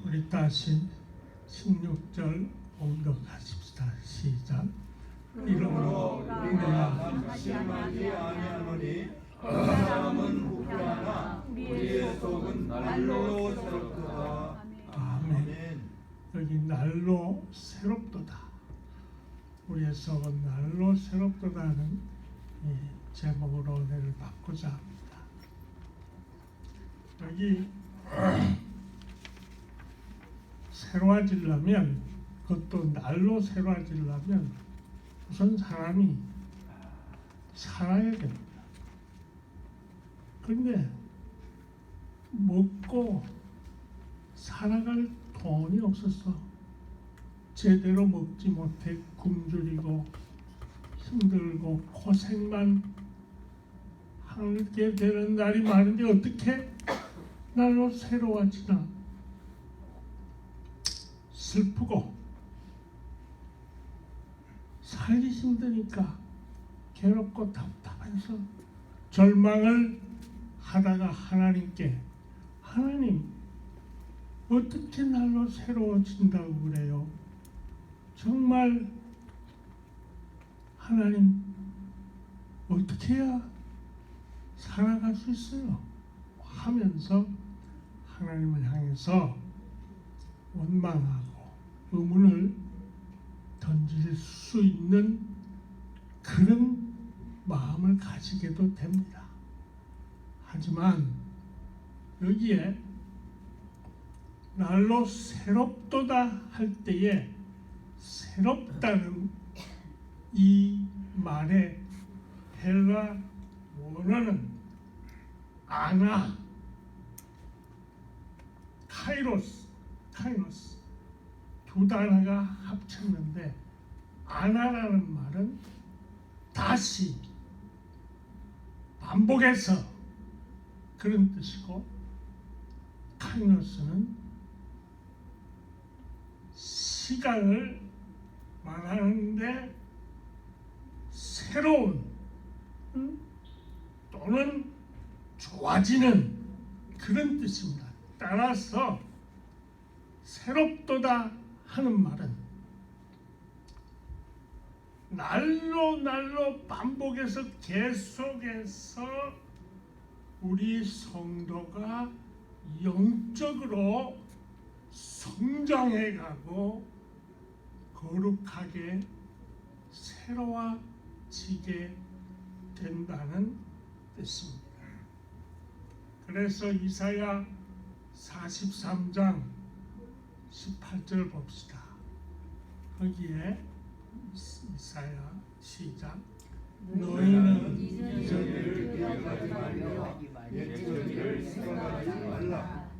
우리 다시 16절 공독하십시다. 시작. 이러므로 우리가 실망하지 아니하노니 그 사람은 부패하나 우리의 속은 날로 새롭도다. 아멘. 여기 날로 새롭도다. 우리의 속은 날로 새롭도다는 제목으로 오늘 바꾸자 합니다. 여기 새로워지려면, 그것도 날로 새로워지려면 우선 사람이 살아야 됩니다. 그런데 먹고 살아갈 돈이 없었어. 제대로 먹지 못해 굶주리고 힘들고 고생만 하게 되는 날이 많은데 어떻게 날로 새로워지나. 슬프고 살기 힘드니까 괴롭고 답답해서 절망을 하다가 하나님께, 하나님 어떻게 날로 새로워진다고 그래요? 정말 하나님 어떻게 해야 살아갈 수 있어요? 하면서 하나님을 향해서 원망하고 의문을 던질 수 있는 그런 마음을 가지게도 됩니다. 하지만 여기에 날로 새롭도다 할 때에 새롭다는 이 말의 헬라 원어는 아나, 카이로스 두 단어가 합쳤는데, 아나라는 말은 다시, 반복해서 그런 뜻이고, 카이노스는 시간을 말하는데 새로운 또는 좋아지는 그런 뜻입니다. 따라서 새롭도다 하는 말은 날로 반복해서 계속해서 우리 성도가 영적으로 성장해가고 거룩하게 새로워지게 된다는 뜻입니다. 그래서 이사야 43장 18절 봅시다. 거기에 이사야 시작. 너희는 이전을 기억하지 말며 옛적을 생각하지 말라.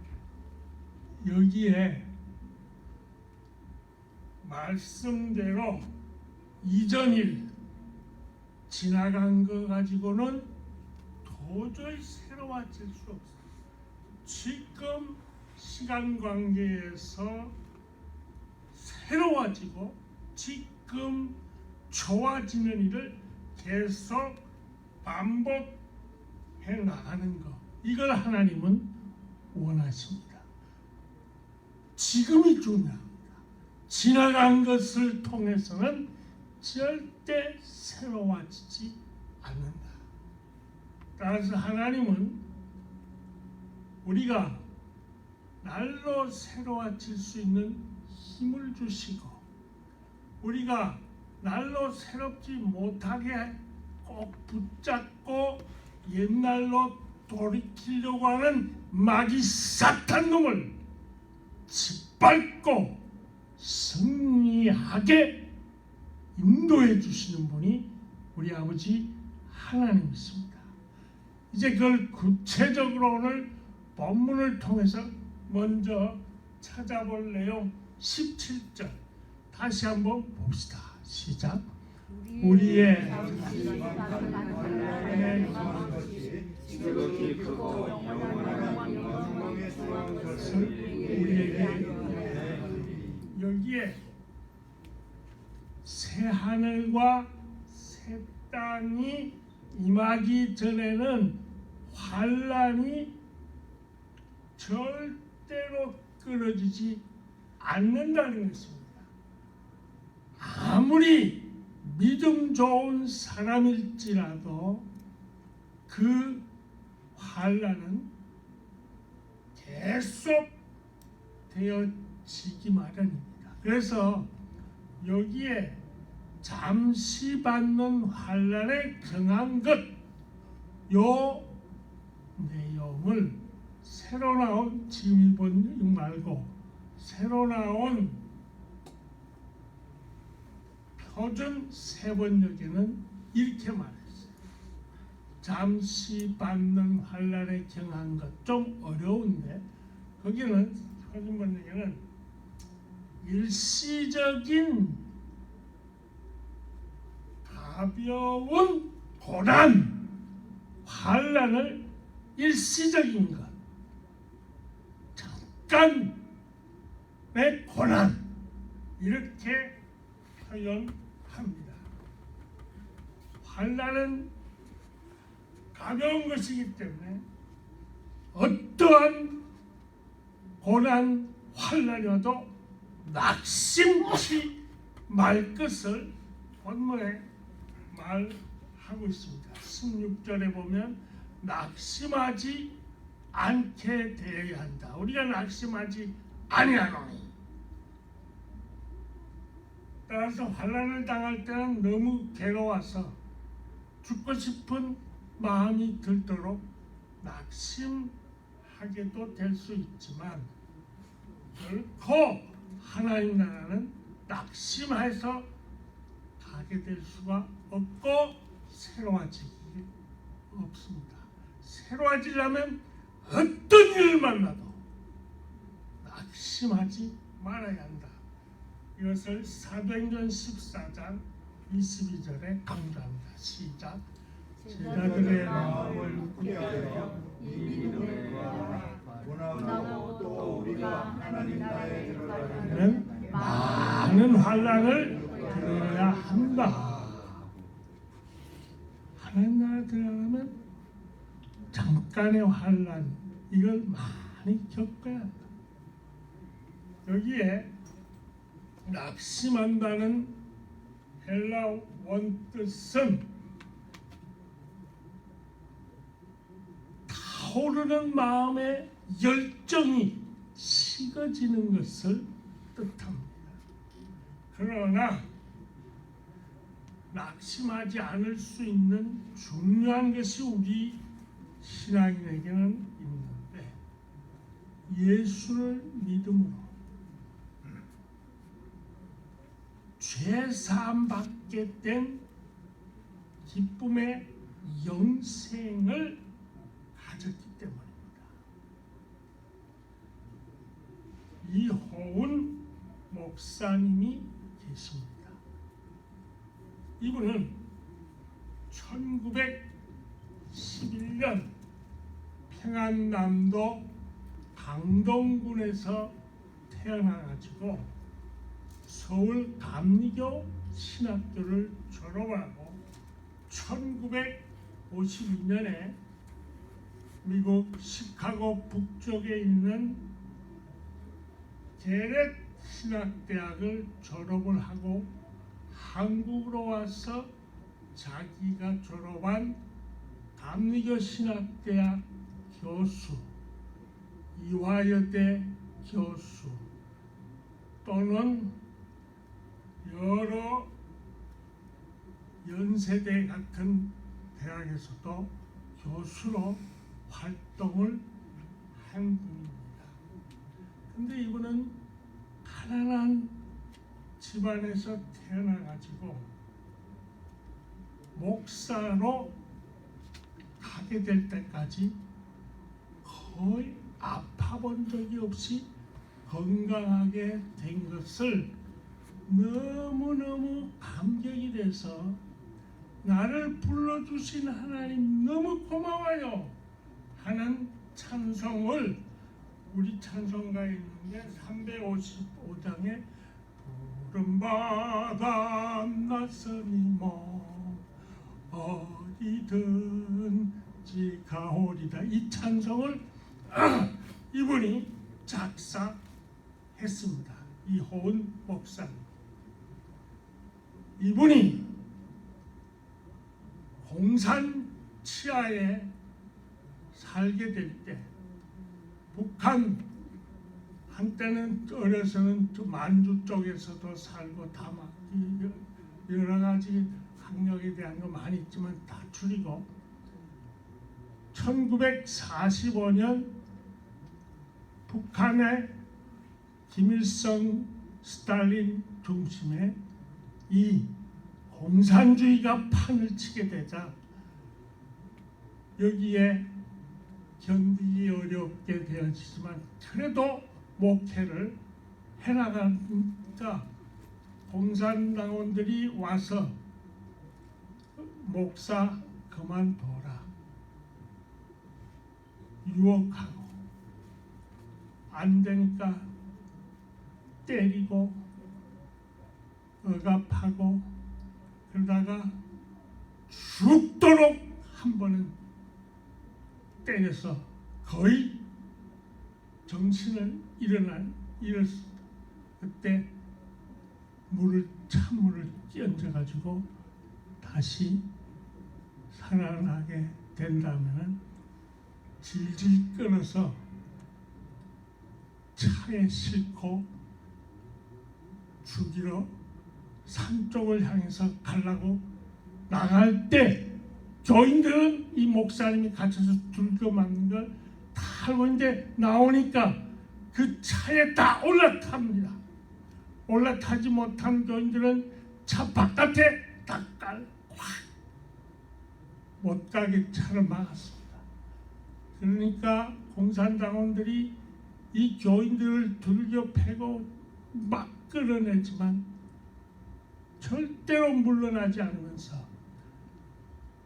여기에 말씀대로 이전 일, 지나간 거 가지고는 도저히 새로워질 수 없어요. 지금 시간 관계에서 새로워지고 지금 좋아지는 일을 계속 반복해 나가는 것, 이걸 하나님은 원하십니다. 지금이 중요합니다. 지나간 것을 통해서는 절대 새로워지지 않는다. 따라서 하나님은 우리가 날로 새로워질 수 있는 힘을 주시고, 우리가 날로 새롭지 못하게 꼭 붙잡고 옛날로 돌이키려고 하는 마귀 사탄 놈을 짓밟고 승리하게 인도해 주시는 분이 우리 아버지 하나님이십니다. 이제 그걸 구체적으로 오늘 본문을 통해서 먼저 찾아볼 내용 17절 다시 한번 봅시다. 시작. 우리의 지극히 크고 영원한 영광에 수한 것을 우리에게 여기에 새 하늘과 새 땅이 임하기 전에는 환란이 절대로 끊어지지 않는다는 것입니다. 아무리 믿음 좋은 사람일지라도 그 환란은 계속 되어지기 마련입니다. 그래서 여기에 잠시 받는 환란에 경한 것, 요 내용을 새로 나온 지금 이번 말고 새로 나온 표준 세번역에는 이렇게 말했어요. 잠시 받는 환란에 경한 것, 좀 어려운데 거기는 표준 번역에는 일시적인 가벼운 고난, 환란을 일시적인 것, 잠깐의 고난, 이렇게 표현합니다. 환란은 가벼운 것이기 때문에 어떠한 고난, 환란이 와도 낙심치 말 것을 본문에 말하고 있습니다. 16절에 보면 낙심하지 않게 되어야 한다. 우리가 낙심하지 아니하노니. 따라서 환난을 당할 때는 너무 괴로워서 죽고 싶은 마음이 들도록 낙심하게도 될 수 있지만 결코 하나님 나라는 낙심해서 가게 될 수가 없고 새로워지기 없습니다. 새로워지려면 어떤 일을 만나도 낙심하지 말아야 한다. 이것을 사도행전 14장 22절에 강조합니다. 시작. 제자들의 마음을 굳게 하여 이 믿음을 구하고 또 우리가 하나님 나라에 들어가려면 많은 환난을 들어야 한다. 하나님 나라에 들어가려면 잠깐의 환난, 이걸 많이 겪어야 한다. 여기에 낙심한다는 헬라 원뜻은 타오르는 마음의 열정이 식어지는 것을 뜻합니다. 그러나 낙심하지 않을 수 있는 중요한 것이 우리 신앙인에게는 있는데, 예수를 믿음으로 죄 사함 받게 된 기쁨의 영생을 가졌기 때문입니다. 이호은 목사님이 계십니다. 이분은 1911년 평안남도 강동군에서 태어나가지고 서울 감리교 신학교를 졸업하고 1952년에 미국 시카고 북쪽에 있는 게렛 신학대학을 졸업을 하고 한국으로 와서 자기가 졸업한 감리교 신학대학 교수, 이화여대 교수 또는 여러 연세대 같은 대학에서도 교수로 활동을 한 분입니다. 근데 이분은 가난한 집안에서 태어나가지고 목사로 가게 될 때까지 거의 아파본 적이 없이 건강하게 된 것을 너무너무 감격이 돼서 나를 불러주신 하나님 너무 고마워요 하는 찬송을 우리 찬송가에 있는데 355장에 푸른바다 낯선이 어디든지 가오리다. 이 찬송을 이분이 작사했습니다. 이호은 목사님. 이분이 공산 치하에 살게 될 때 북한 한때는 어려서는 만주 쪽에서도 살고 다 막 여러 가지 학력에 대한 거 많이 있지만 다 줄이고 1945년 북한의 김일성 스탈린 중심의 이 공산주의가 판을 치게 되자 여기에 견디기 어렵게 되어지지만 그래도 목회를 해나가니까 공산당원들이 와서 목사 그만둬라 유혹하고 안 되니까 때리고 억압하고 그러다가 죽도록 한 번은 때려서 거의 정신을 잃었습니다. 그때 찬물을 끼얹어가지고 다시 살아나게 된다면 질질 끌어서 차에 싣고 죽이러 산 쪽을 향해서 가려고 나갈 때 교인들은 이 목사님이 갇혀서 들고 맞는 걸 다 알고 있는데 나오니까 그 차에 다 올라탑니다. 올라타지 못한 교인들은 차 바깥에 다 깔고 못 가게 차를 막았습니다. 그러니까 공산당원들이 이 교인들을 들겨 패고 막 끌어내지만 절대로 물러나지 않으면서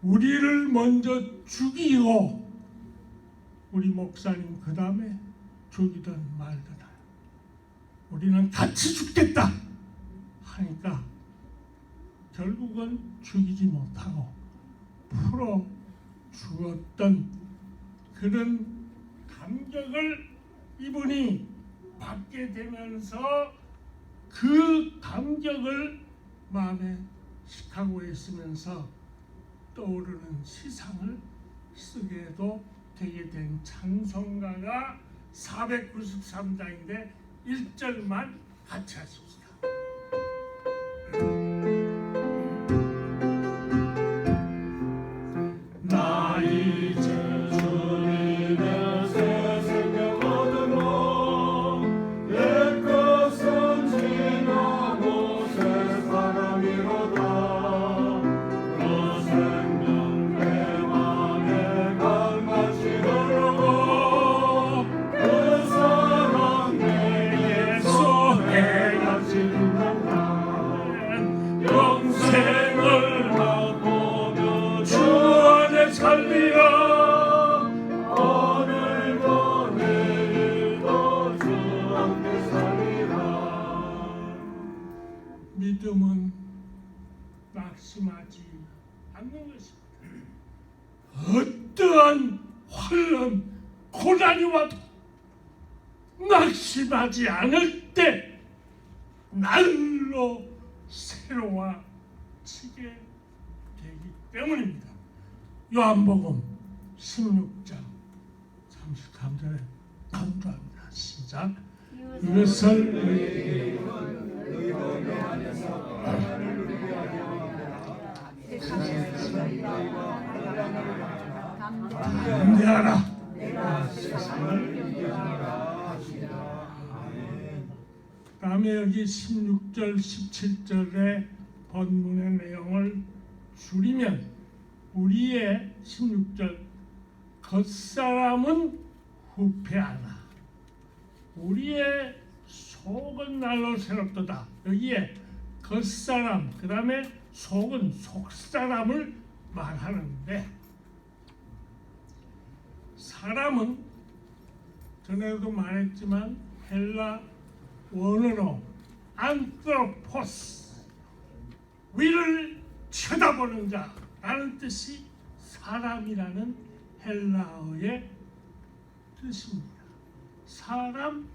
우리를 먼저 죽이고 우리 목사님 그 다음에 죽이든 말든 우리는 같이 죽겠다 하니까 결국은 죽이지 못하고 풀어 죽었던 그런 감격을 이분이 받게 되면서 그 감격을 마음에 시카고에 있으면서 떠오르는 시상을 쓰게도 되게 된 찬송가가 493장인데 1절만 같이 하십시다. 나 이제 주님의 새 생명 얻으러 옛 것은 지나고 새 사람이로다. 그 생명 내 맘에 강같이 흐르고 그 사랑 내게서 해같이 빛난다. 영생을 맛보며 주 안에 살리라. 오늘도 내일도 주 함께 살리라. 믿음은 낙심하지 않는 것입니다. 어떠한 환난 고난이 와도 낙심하지 않을 때 날로 새로워지게 되기 때문입니다. 요한복음 16장 33절에 강조합니다. 시작. 이것을 너희에게 너희 안에서 하나님을 누리게 하려 세상에서 너희가 담대하라. 내가 세상을 이겨주리라 하시니라. 아멘. 다음에 여기 16절 17절의 본문의 내용을 줄이면 우리의 16절 겉사람은 후패하나 우리의 속은 날로 새롭도다. 여기에 겉사람 그 다음에 속은 속사람을 말하는데 사람은 전에도 말했지만 헬라 원어로 안트로포스, 위를 쳐다보는 자라는 뜻이 사람이라는 헬라어의 뜻입니다. 사람,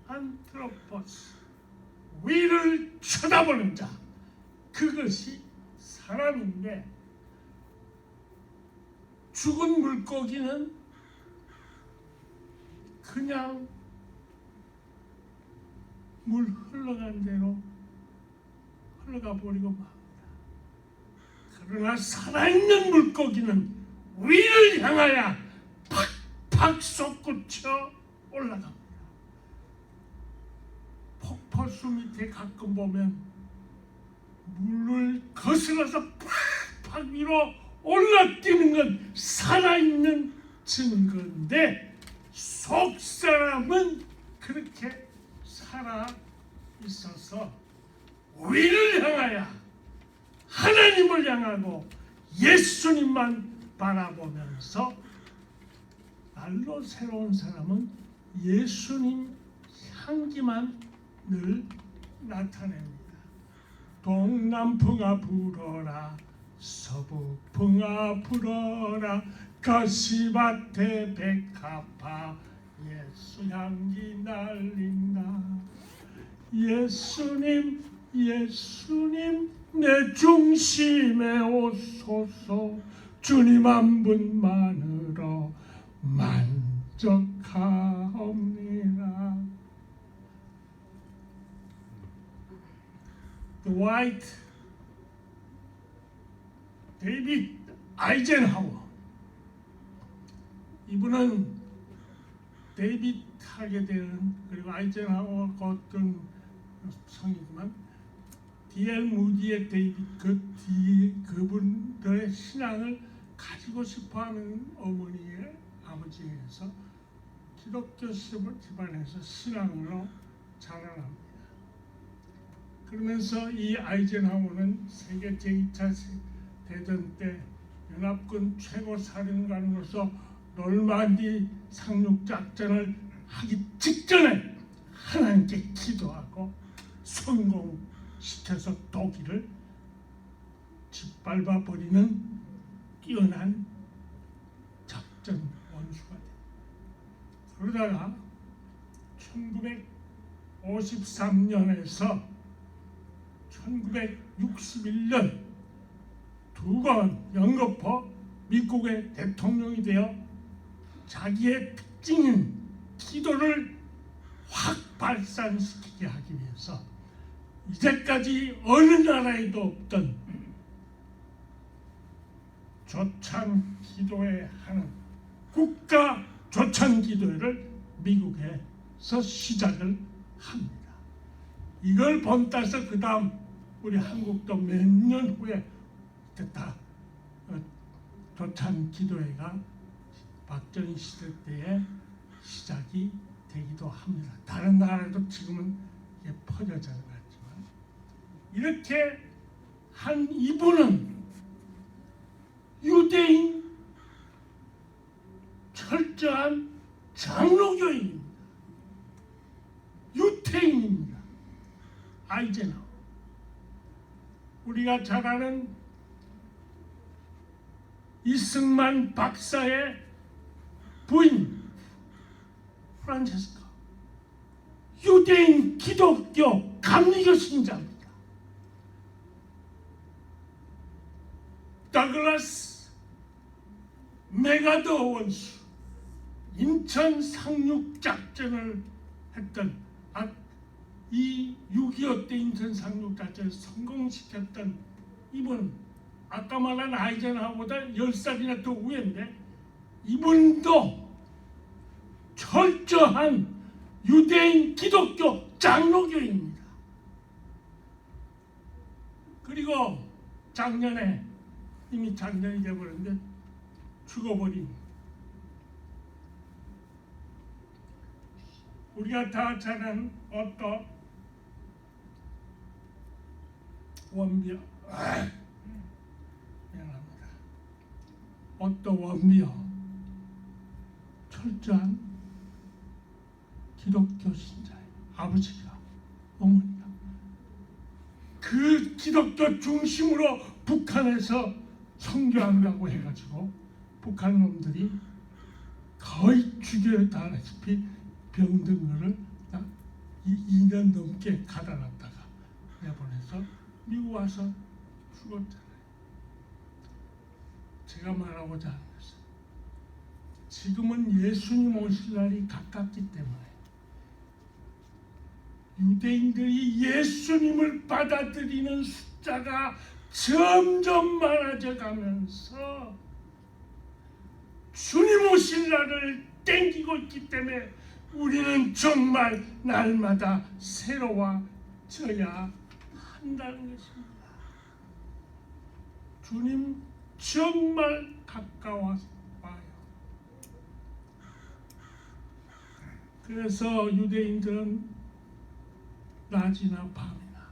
안트로포스, 위를 쳐다보는 자, 그것이 사람인데, 죽은 물고기는 그냥 물 흘러간 대로 흘러가 버리고 맙니다. 그러나 살아있는 물고기는 위를 향하여 팍팍 솟구쳐 올라갑니다. 폭포수 밑에 가끔 보면 물을 거슬러서 팍팍 위로 올라뛰는 건 살아있는 증거인데, 속사람은 그렇게 살아 있어서 위를 향하여 하나님을 향하고 예수님만 바라보면서 날로 새로운 사람은 예수님 향기만 늘 나타냅니다. 동남풍아 불어라, 서북풍아 불어라, 가시밭에 백합화 예수 향기 날린다. 예수님, 예수님 내 중심에 오소서, 주님 한 분만으로 만족하옵니다. 드와이트 데이빗 아이젠하워, 이분은 데이빗 하게 되는, 그리고 아이젠하워가 어떤 성이지만 D.L. 무디의 데이빗, 그분들의 신앙을 가지고 싶어하는 어머니의 아버지에서 기독교 집안에서 신앙으로 자라납니다. 그러면서 이 아이젠하워는 세계 제2차 대전 때 연합군 최고 사령관으로서 놀만디 상륙작전을 하기 직전에 하나님께 기도하고 성공시켜서 독일을 짓밟아 버리는 뛰어난 작전 원수가 됩니다. 그러다가 1953년에서 1961년 두 번 연거푸 미국의 대통령이 되어 자기의 특징인 기도를 확 발산시키게 하기 위해서 이제까지 어느 나라에도 없던 조찬 기도회 하는 국가 조찬 기도회를 미국에서 시작을 합니다. 이걸 본따서 그 다음 우리 한국도 몇 년 후에 됐다. 조찬 기도회가 박정희 시대 때에 시작이 되기도 합니다. 다른 나라도 지금은 이게 퍼져져 갔지만, 이렇게 한 이분은 유대인 철저한 장로교인입니다. 유태인입니다. 아이젠하워. 우리가 잘 아는 이승만 박사의 부인 프란체스카, 유대인 기독교 감리교 신자입니다. 다글라스 메가더 원수, 인천 상륙작전을 했던, 이 6.25 때 인천 상륙작전을 성공시켰던 이분, 아까 말한 아이젠하워보다 10살이나 더 위인데, 이분도 철저한 유대인 기독교 장로교입니다. 그리고 작년에, 이미 작년이 되어버렸는데 죽어버린, 우리가 다 잘 아는 어떤 원비어, 미안합니다. 어떤 원비어, 철저한 기독교 신자예요. 아버지가, 어머니가 그 기독교 중심으로 북한에서 선교한다고 해가지고 북한 놈들이 거의 죽여다시피 병든 거를 2년 넘게 가다놨다가 내보내서 미국 와서 죽었잖아요. 제가 말하고자 하는 것은 지금은 예수님 오실 날이 가깝기 때문에 유대인들이 예수님을 받아들이는 숫자가 점점 많아져 가면서 주님 오실 날을 땡기고 있기 때문에 우리는 정말 날마다 새로워져야 한다는 것입니다. 주님 정말 가까워 와요. 그래서 유대인들은 낮이나 밤이나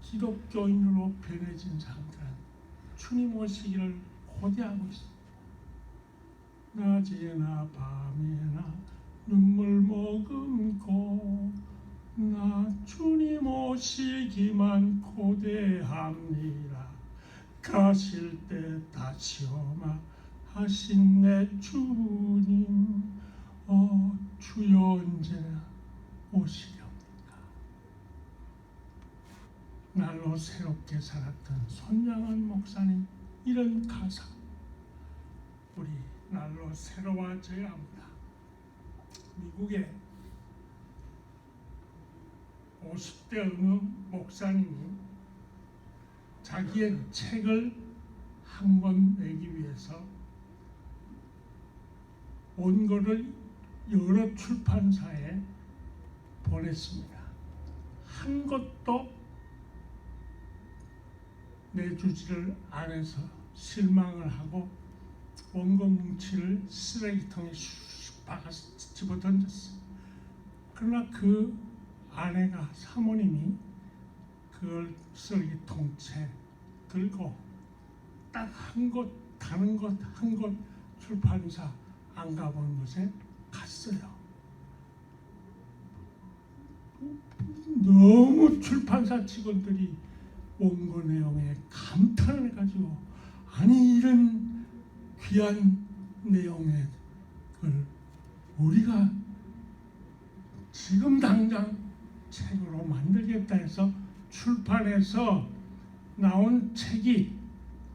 기독교인으로 변해진 사람들은 주님 오시기를 고대하고 있습니다. 낮이나 밤이나 눈물 머금고 나 주님 오시기만 고대합니다. 가실 때 다시 오마 하신 내 주님 주여 언제나 오시렵니까? 날로 새롭게 살았던 손양원 목사님 이런 가사 우리 날로 새로워져야 합니다. 미국에 50대 어느 목사님이 자기의 책을 한 권 내기 위해서 원고를 여러 출판사에 보냈습니다. 한 것도 내주지를 않아서 실망을 하고 원고 뭉치를 쓰레기통에 박아서 집어던졌어요. 그러나 그 아내가 사모님이 그걸 쓰레기통째 들고 딱 한 곳 다른 곳 한 곳 출판사 안 가본 곳에 갔어요. 너무 출판사 직원들이 원고 내용에 감탄을 해가지고 아니 이런 귀한 내용의 걸 우리가 지금 당장 책으로 만들겠다 해서 출판해서 나온 책이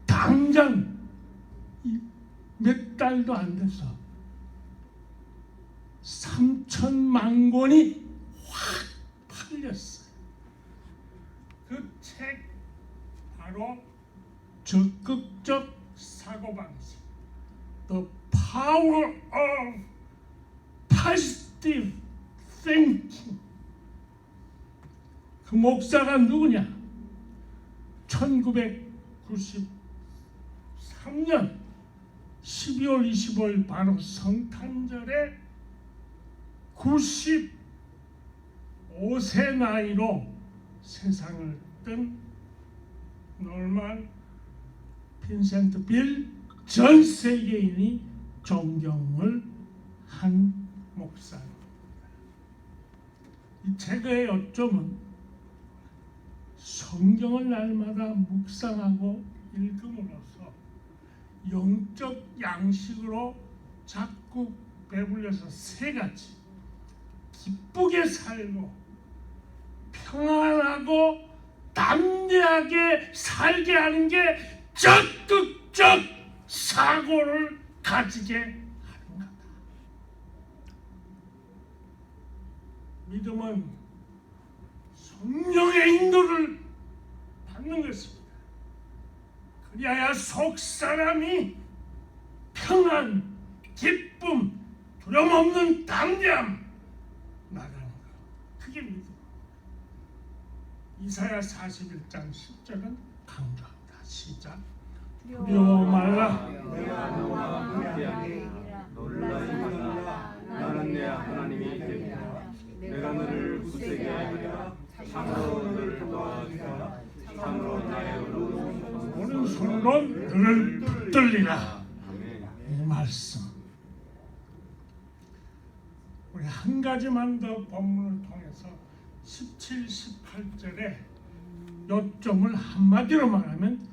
당장 몇 달도 안 돼서 3천만 권이 확 팔렸어요. 그 책 바로 적극적 사고방식 The Power of Positive Thinking. 그 목사가 누구냐? 1993년 12월 25일 바로 성탄절에 95세 나이로 세상을 뜬 노만 빈센트 빌 전 세계인이 존경을 한 목사입니다. 이 책의 요점은 성경을 날마다 묵상하고 읽음으로써 영적 양식으로 자꾸 배불려서 세 가지 기쁘게 살고 평안하고 담대하게 살게 하는 게 적극적 사고를 가지게 하는 거다. 믿음은 성령의 인도를 받는 것입니다. 그리하여 속사람이 평안, 기쁨, 두려움 없는 담대함 나가는 것. 그게 믿음. 이사야 41장 10절은 강조합니다. 시작. 두려워 말라. 내가 너와 함께하니 놀라지 말라. 나는 내 하나님이 되리라. 내가 너를 굳세게 하리라. 참으로 너를 도와주리라. 참으로 나의 오른손으로 너를 붙들리라. 이 말씀 우리 한 가지만 더 본문을 통해서 17, 18절에 요점을 한마디로 말하면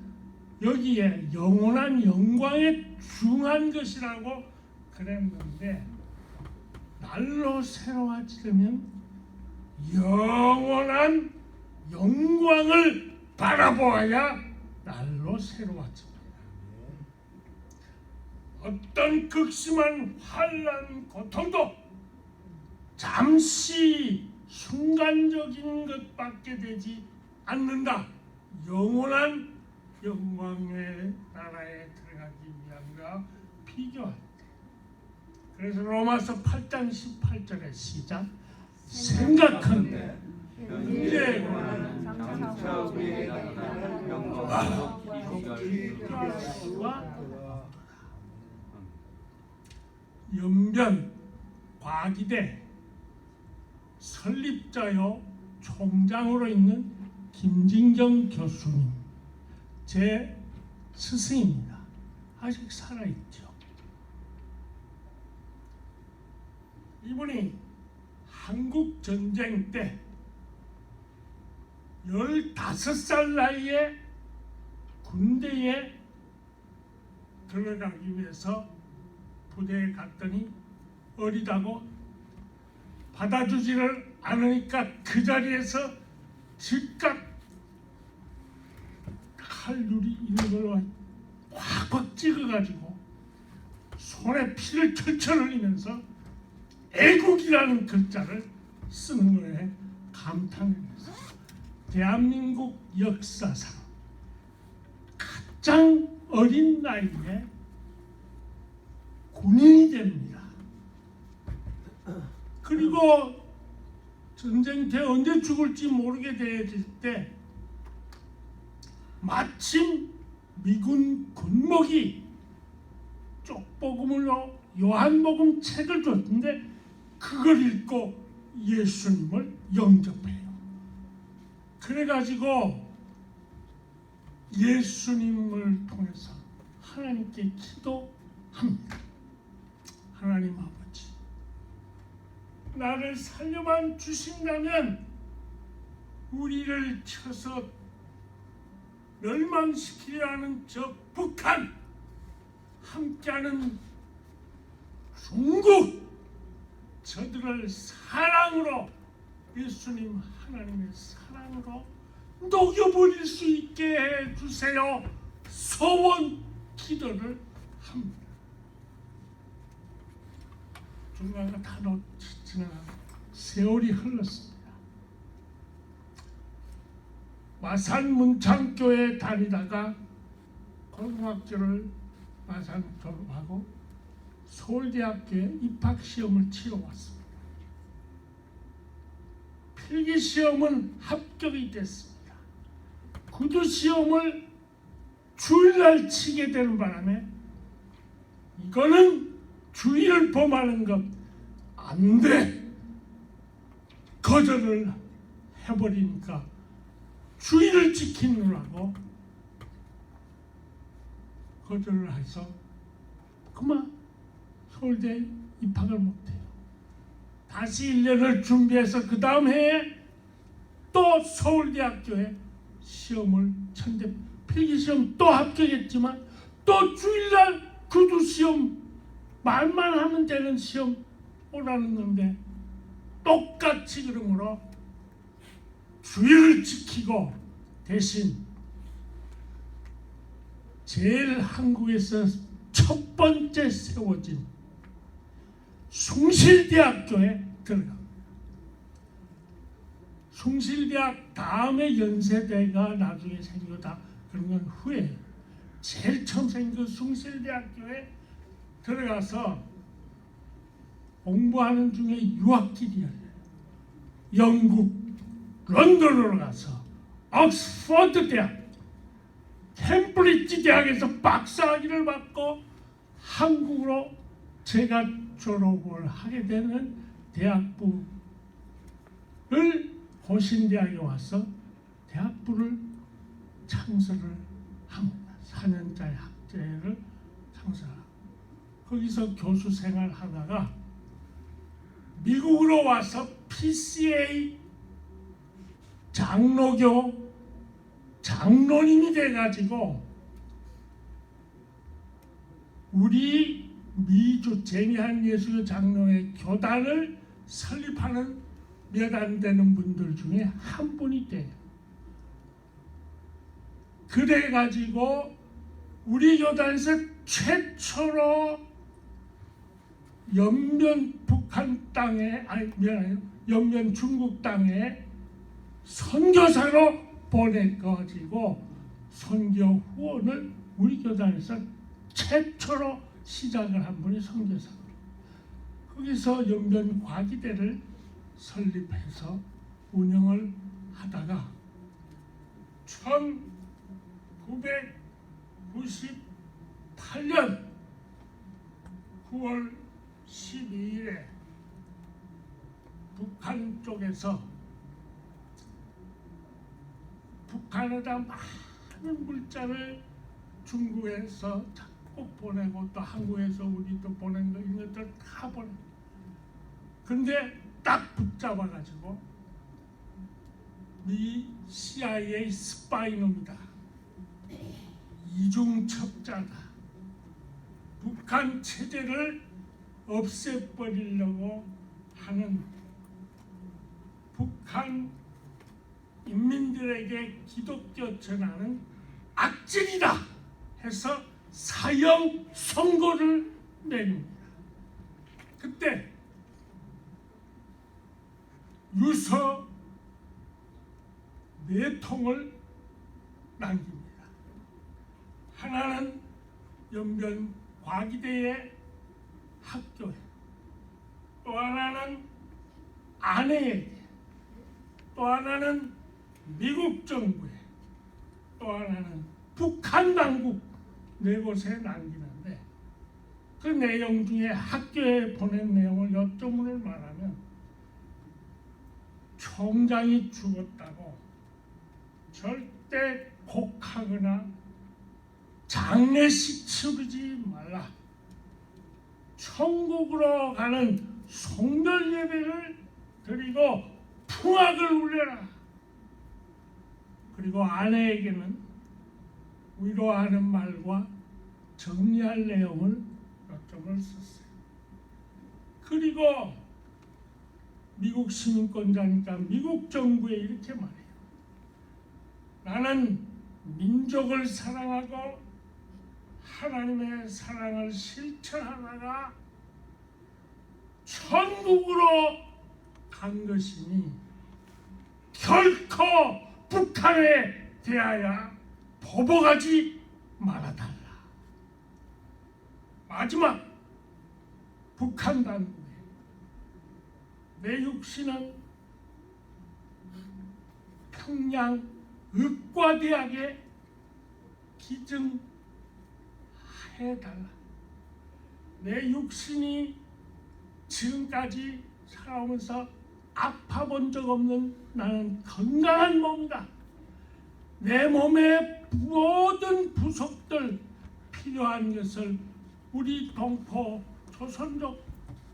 여기에 영원한 영광에 중한 것이라고 그랬는데, 날로 새로워지려면 영원한 영광을 바라보아야 날로 새로워집니다. 어떤 극심한 환난 고통도 잠시 순간적인 것밖에 되지 않는다. 영원한 영광의 나라에 들어가기 위함과 비교할 때. 그래서 로마서 8장 18절의 시작. 생각한데 현재에 관한 장차 우리에게 나타날 영광과 비교할 수가 연변 과기대 설립자요 총장으로 있는 김진경 교수님, 제 스승입니다. 아직 살아있죠. 이분이 한국 전쟁 때 15살 나이에 군대에 들어가기 위해서 부대에 갔더니 어리다고 받아주지를 않으니까 그 자리에서 즉각 칼유리 이런 걸로 확확 찍어가지고 손에 피를 철철 흘리면서 애국이라는 글자를 쓰는 거에 감탄을 했어요. 대한민국 역사상 가장 어린 나이에 군인이 됩니다. 그리고 전쟁 때 언제 죽을지 모르게 되어질 때 마침 미군 군목이 쪽복음으로 요한복음 책을 줬는데 그걸 읽고 예수님을 영접해요. 그래가지고 예수님을 통해서 하나님께 기도합니다. 하나님 아버지, 나를 살려만 주신다면 우리를 쳐서 멸망시키려 하는 저 북한, 함께하는 중국, 저들을 사랑으로, 예수님 하나님의 사랑으로 녹여버릴 수 있게 해주세요. 소원 기도를 합니다. 중간에 다 지나가고 세월이 흘렀습니다. 마산 문창교회 다니다가 고등학교를 마산 졸업하고 서울대학교에 입학시험을 치러 왔습니다. 필기시험은 합격이 됐습니다. 구두시험을 주일날 치게 되는 바람에 이거는 주의를 범하는 것 안 돼. 거절을 해버리니까 주의를 지키느라고 거절을 해서 그만 서울대에 입학을 못해요. 다시 1년을 준비해서 그 다음 해에 또 서울대학교에 시험을 쳤는데 필기시험 또 합격했지만 또 주일날 구두시험 말만 하면 되는 시험 오라는 건데 똑같이 그러므로 주의를 지키고 대신 제일 한국에서 첫 번째 세워진 숭실대학교에 들어갑니다. 숭실대학 다음에 연세대가 나중에 생겨다 그런 건 후에 제일 처음 생긴 숭실대학교에 들어가서 공부하는 중에 유학길이 열려요. 영국 런던으로 가서 옥스퍼드 대학, 캠브리지 대학에서 박사학위를 받고 한국으로 제가 졸업을 하게 되는 대학부를 고신대학에 와서 대학부를 창설을 합니다. 4년짜리 학제를 창설하고 거기서 교수 생활하다가 미국으로 와서 PCA 장로교 장로님이 돼가지고 우리 미주 제니한 예수교 장로회 교단을 설립하는 몇 안 되는 분들 중에 한 분이 돼요. 그래가지고 우리 교단에서 최초로 연면 북한 땅에 연면 중국 땅에 선교사로 보내가지고 선교 후원을 우리 교단에서 최초로 시작을 한 분이 선교사. 거기서 연면 과기대를 설립해서 운영을 하다가 1998년 9월 12일에 북한 쪽에서 북한에다 많은 물자를 중국에서 꼭 보내고 또 한국에서 우리도 보낸 거 이런 것들 다 보내. 근데 딱 붙잡아가지고 미 CIA 스파이놈이다. 이중첩자다. 북한 체제를 없애버리려고 하는 북한 인민들에게 기독교 전하는 악질이다 해서 사형 선고를 내립니다. 그때 유서 4통을 남깁니다. 하나는 연변 과기대의 학교에, 또 하나는 아내에게, 또 하나는 미국 정부에, 또 하나는 북한 당국 4곳에 남기는데 그 내용 중에 학교에 보낸 내용을 요점을 말하면 총장이 죽었다고 절대 곡하거나 장례식 치르지 말라. 천국으로 가는 송별 예배를 드리고 풍악을 울려라. 그리고 아내에게는 위로하는 말과 정리할 내용을 요점을 썼어요. 그리고 미국 시민권자니까 미국 정부에 이렇게 말해요. 나는 민족을 사랑하고 하나님의 사랑을 실천하다가 천국으로 간 것이니 결코 북한에 대하여 보복하지 말아달라. 마지막 북한 당국에 내 육신은 평양 의과대학에 기증해달라. 내 육신이 지금까지 살아오면서 아파본 적 없는 나는 건강한 몸이다. 내 몸의 모든 부속들 필요한 것을 우리 동포 조선족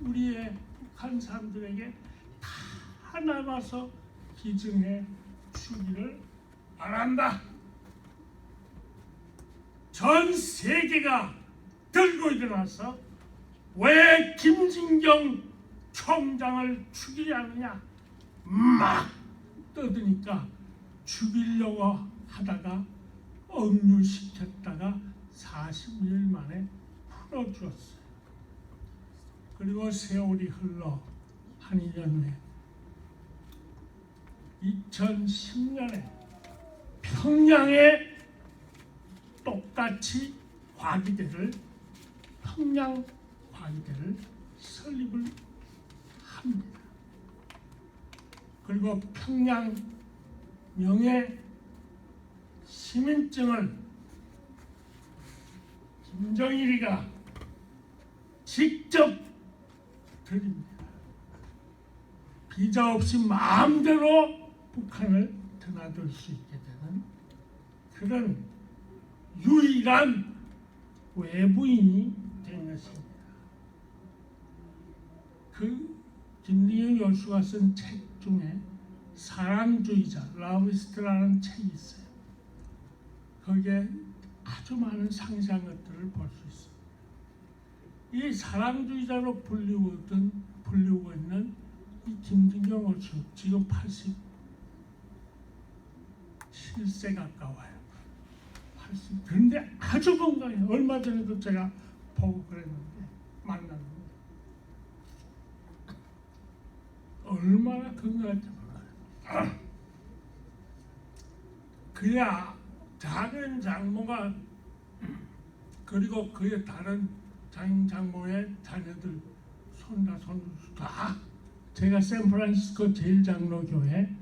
우리의 북한 사람들에게 다 나눠서 기증해 주기를 바란다. 전 세계가 들고 일어나서 왜 김진경 총장을 죽이려느냐 막 떠드니까 죽이려고 하다가 억류시켰다가 40일 만에 풀어주었어요. 그리고 세월이 흘러 한 2년 후에 2010년에 평양에 똑같이 과기대를 평양 과기대를 설립을 합니다. 그리고 평양 명예 시민증을 김정일이가 직접 드립니다. 비자 없이 마음대로 북한을 드나들 수 있게 되는 그런 유일한 외부인이 된 것입니다. 그 김대중 교수가 쓴 책 중에 사랑주의자 라비스트라는 책이 있어요. 거기에 아주 많은 상세한 것들을 볼 수 있습니다. 이 사랑주의자로 불리고 있는 이 김진경 올수 지금 87세 가까워요. 80. 그런데 아주 건강해요. 얼마 전에도 제가 보고 그랬는데 만났는데 얼마나 건강한지 몰라요. 그야 작은 장모가 그리고 그의 다른 장모의 자녀들 손자 손주 다 제가 샌프란시스코 제일장로교회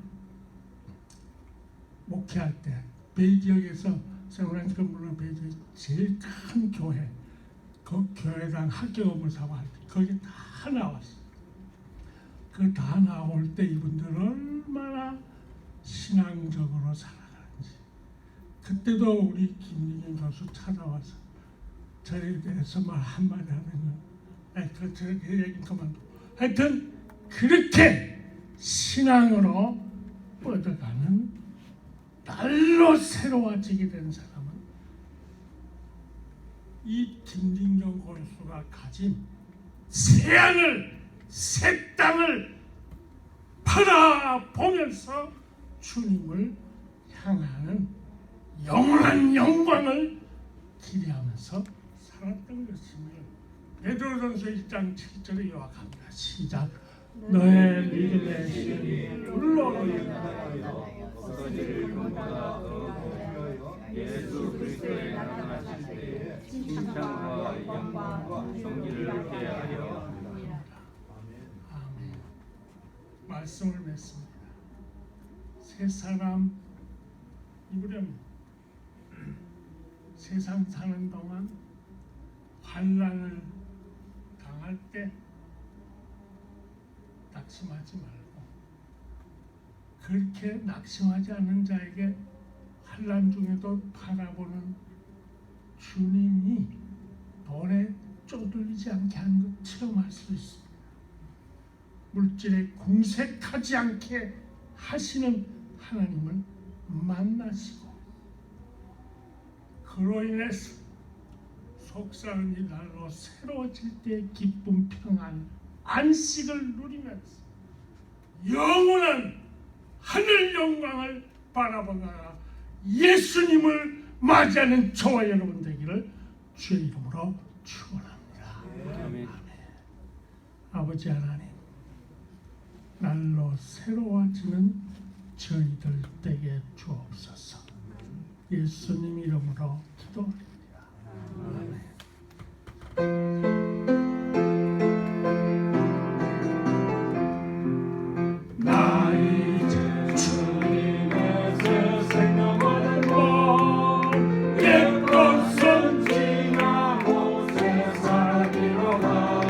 목회할 때 베이 지역에서 샌프란시스코 물론 베이 지역 제일 큰 교회 그 교회당 학교건물 사고 할 때 거기 다 나왔어요. 그 다 나올 때 이분들 얼마나 신앙적으로 살아가는지 그때도 우리 김민경 교수 찾아와서 저에 대해서 말 한마디 하는 건 그 얘기 그만두고 하여튼 그렇게 신앙으로 뻗어가는 날로 새로워지게 된 사람은 이 김진경 골수가 가진 새하늘 새 땅을 바라보면서 주님을 향하는 영원한 영광을 기대하면서 살았던 것임을 베드로전서 1장 7절에 요약합니다. 시작. 너의 믿음의 신이 물러오리이다. 거짓을 본보다 더 예수 그리스도의 나타나실 때 칭찬과 영광과 존귀를 얻게 하려 합니다. 아멘. 말씀을 맺습니다. 세 사람 이부령 세상 사는 동안 환난을 당할 때 낙심하지 말고 그렇게 낙심하지 않는 자에게 환난 중에도 바라보는 주님이 돈에 쪼들리지 않게 하는 것 체험할 수 있습니다. 물질에 궁색하지 않게 하시는 하나님을 만나시고 그로 인해서 속삭은 이 날로 새로워질 때의 기쁨, 평안, 안식을 누리면서 영원한 하늘 영광을 바라보다가 예수님을 맞이하는 저와 여러분 되기를 주의 이름으로 축원합니다. 아멘. 아버지 하나님, 날로 새로워지는 저희들 되게 주옵소서. 예수님 이름으로 기도합니다. 나 이제 주님의 세상 넘어는 법 옛것은 지나고 세상이로 가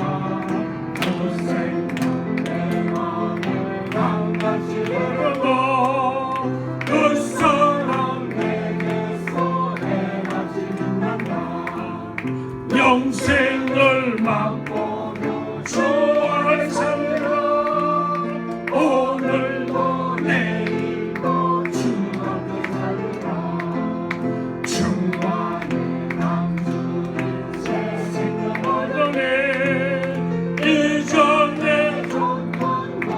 그 생각 내 맘에 강같이 흐르고 그 사랑 내게서 해같이 빛난다. 영생을 맛보며 주 안에 살리라. 오늘도 내일도 주 앞에 살리라. 충만히 남주인 새 생명 얻어내. 이전에 좋던 것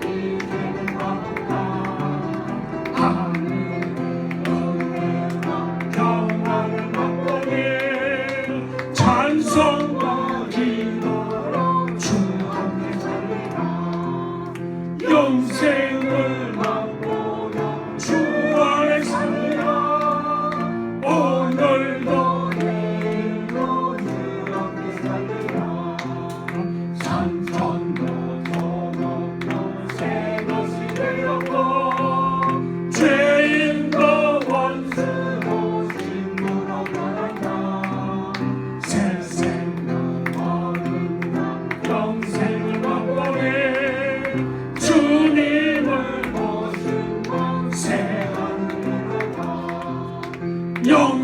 이제는 바꾼다. 하늘의 은혜와 평안을 맛보니 찬송과 기도로 주 함께 살리라. 영생을 맛보며 주 안에 살리라. 오늘도 내일도 주 함께 살리라. 산천도 저 넘는 새 것이 되었고 죄인도 원수도 신부로 변한다. 새 생명 얻은다. 영생을 맛보니 주님을 보신 새 하늘로 가. 영